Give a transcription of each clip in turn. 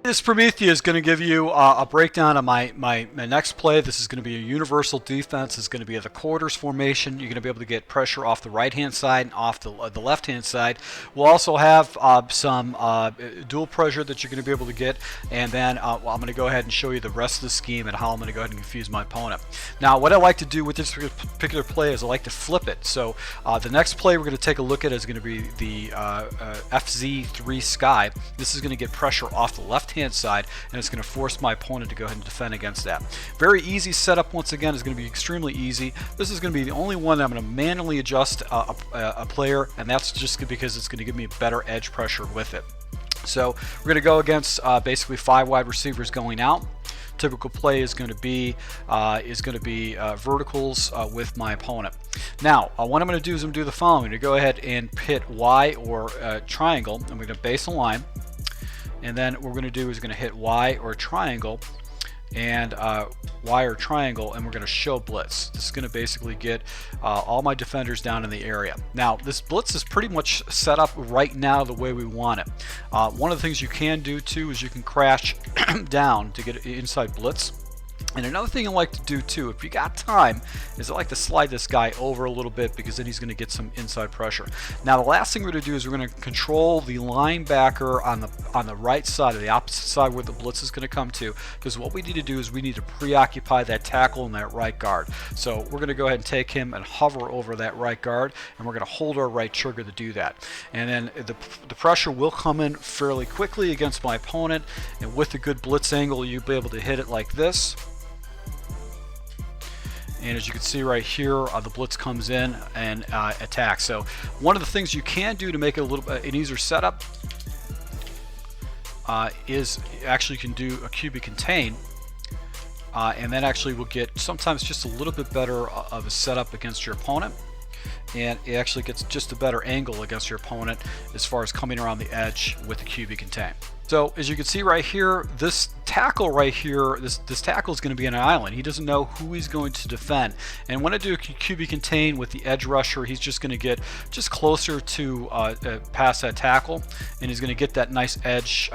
This Prometheus is going to give you a breakdown of my next play. This is going to be a universal defense. It's going to be the quarters formation. You're going to be able to get pressure off the right-hand side and off the left-hand side. We'll also have some dual pressure that you're going to be able to get. And then I'm going to go ahead and show you the rest of the scheme and how I'm going to go ahead and confuse my opponent. Now, what I like to do with this particular play is I like to flip it. So the next play we're going to take a look at is going to be the FZ3 Sky. This is going to get pressure off the left-hand side, and it's going to force my opponent to go ahead and defend against that. Very easy setup. Once again, is going to be extremely easy. This is going to be the only one that I'm going to manually adjust a player, and that's just because it's going to give me better edge pressure with it. So we're going to go against basically 5 wide receivers going out. Typical play is going to be verticals with my opponent. Now, what I'm going to do is I'm going to do the following. I'm going to go ahead and hit Y or triangle. I'm going to base a line. And then what we're going to do is going to hit Y or triangle, and Y or triangle, and we're going to show blitz. This is going to basically get all my defenders down in the area. Now, this blitz is pretty much set up right now the way we want it. One of the things you can do too is you can crash down to get inside blitz. And another thing I like to do too, if you got time, is I like to slide this guy over a little bit, because then he's going to get some inside pressure. Now, the last thing we're going to do is we're going to control the linebacker on the right side, or the opposite side where the blitz is going to come to, because what we need to do is we need to preoccupy that tackle and that right guard. So we're going to go ahead and take him and hover over that right guard, and we're going to hold our right trigger to do that. And then the pressure will come in fairly quickly against my opponent, and with a good blitz angle, you'll be able to hit it like this. And as you can see right here, the blitz comes in and attacks. So one of the things you can do to make it a little an easier setup is actually you can do a QB contain, and that actually will get sometimes just a little bit better of a setup against your opponent. And it actually gets just a better angle against your opponent as far as coming around the edge with the QB contain. So as you can see right here, this tackle right here, this tackle is going to be on an island. He doesn't know who he's going to defend. And when I do a QB contain with the edge rusher, he's just going to get just closer to past that tackle, and he's going to get that nice edge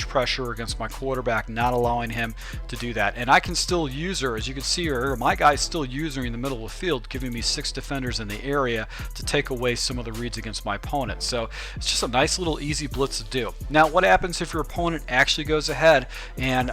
pressure against my quarterback, not allowing him to do that. And I can still use her, as you can see here, my guy's still using her in the middle of the field, giving me 6 defenders in the area to take away some of the reads against my opponent. So it's just a nice little easy blitz to do. Now, what happens if your opponent actually goes ahead and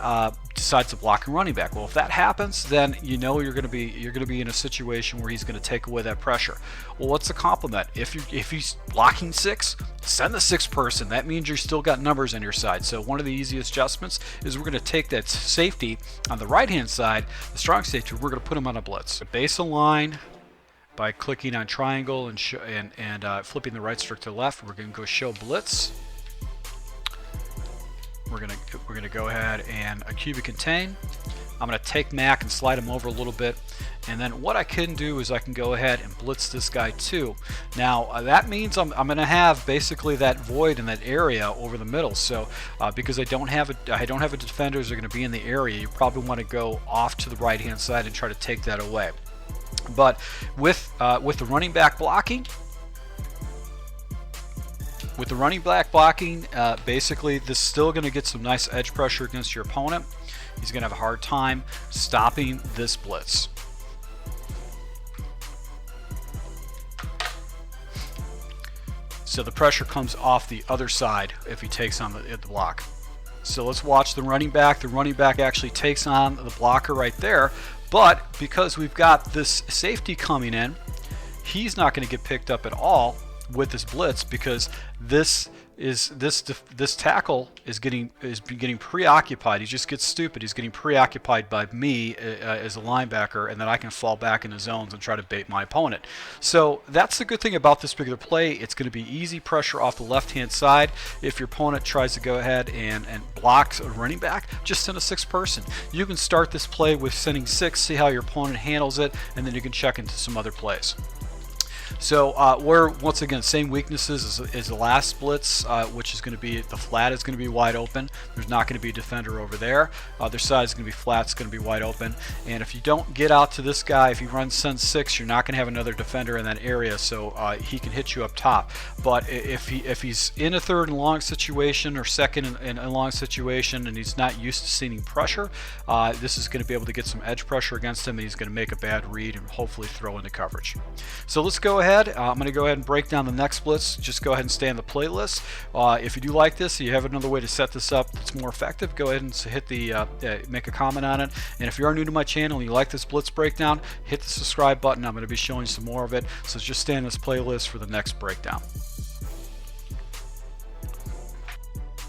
decides to block a running back? Well, if that happens, then you know you're going to be in a situation where he's going to take away that pressure. Well, what's the complement? If he's blocking 6, send the 6th person. That means you've still got numbers on your side. So one of the easiest adjustments is we're going to take that safety on the right hand side, the strong safety, we're going to put him on a blitz. Base a line by clicking on triangle and flipping the right stick to the left. We're going to go show blitz. We're gonna go ahead and a QB contain. I'm gonna take Mac and slide him over a little bit, and then what I can do is I can go ahead and blitz this guy too. Now that means I'm gonna have basically that void in that area over the middle. So because I don't have a defenders that are gonna be in the area, you probably want to go off to the right hand side and try to take that away. But with the running back blocking. With the running back blocking, basically this is still going to get some nice edge pressure against your opponent. He's going to have a hard time stopping this blitz. So the pressure comes off the other side if he takes on the block. So let's watch the running back. The running back actually takes on the blocker right there, but because we've got this safety coming in, he's not going to get picked up at all with this blitz, because this tackle is getting preoccupied. He just gets stupid. He's getting preoccupied by me as a linebacker, and then I can fall back in the zones and try to bait my opponent. So that's the good thing about this particular play. It's going to be easy pressure off the left-hand side. If your opponent tries to go ahead and blocks a running back, just send a 6th person. You can start this play with sending 6, see how your opponent handles it, and then you can check into some other plays. So we're once again same weaknesses as the last Blitz, which is going to be the flat is going to be wide open. There's not going to be a defender over there. Other side is going to be flat. It's going to be wide open. And if you don't get out to this guy, if you run Send 6, you're not going to have another defender in that area, so he can hit you up top. But if he's in a third and long situation or second in a long situation, and he's not used to seeing pressure, this is going to be able to get some edge pressure against him, and he's going to make a bad read and hopefully throw into coverage. So let's go ahead. I'm going to go ahead and break down the next Blitz. Just go ahead and stay in the playlist. If you do like this, you have another way to set this up that's more effective, go ahead and hit the make a comment on it. And if you are new to my channel and you like this Blitz breakdown, hit the subscribe button. I'm going to be showing some more of it. So just stay in this playlist for the next breakdown.